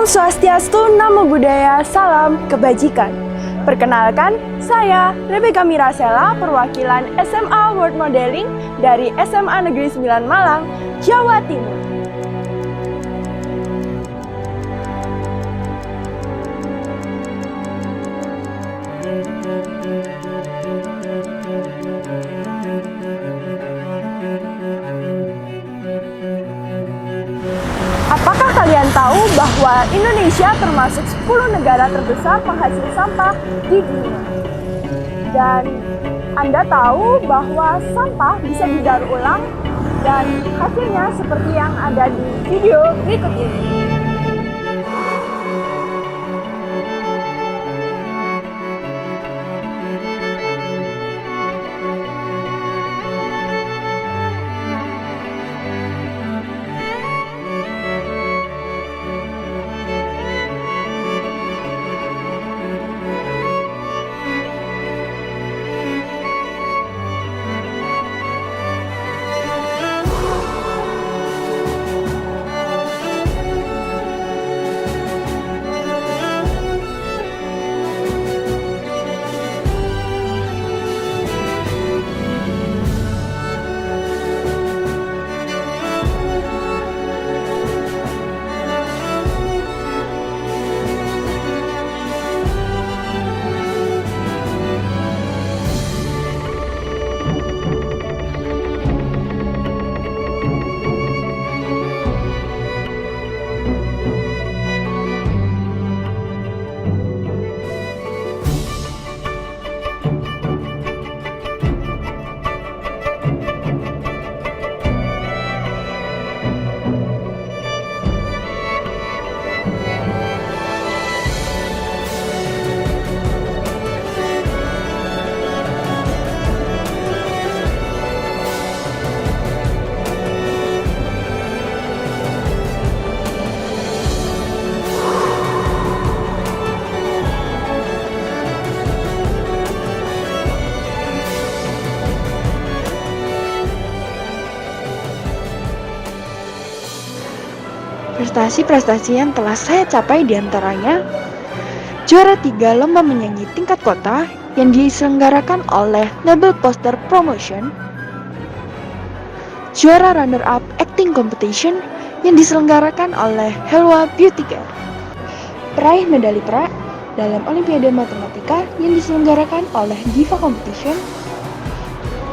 Om Swastiastu, Namo Buddhaya, Salam Kebajikan. Perkenalkan, saya Rebecca Mirasela, perwakilan SMA World Modeling dari SMA Negeri 9 Malang, Jawa Timur. Apakah kalian tahu bahwa Indonesia termasuk 10 negara terbesar penghasil sampah di dunia? Dan Anda tahu bahwa sampah bisa didaur ulang dan hasilnya seperti yang ada di video berikut ini. Prestasi-prestasi yang telah saya capai diantaranya juara 3 lomba menyanyi tingkat kota yang diselenggarakan oleh Label Poster Promotion, juara runner-up acting competition yang diselenggarakan oleh Helwa Beauty Care, peraih medali perak dalam Olimpiade Matematika yang diselenggarakan oleh Diva Competition,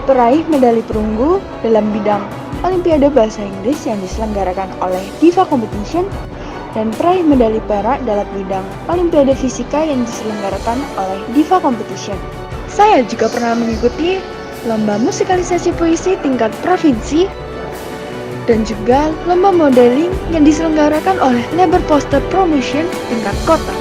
peraih medali perunggu dalam bidang Olimpiade Bahasa Inggris yang diselenggarakan oleh Diva Competition, dan peraih medali perak dalam bidang Olimpiade Fisika yang diselenggarakan oleh Diva Competition. Saya juga pernah mengikuti lomba musikalisasi puisi tingkat provinsi dan juga lomba modeling yang diselenggarakan oleh Label Poster Promotion tingkat kota.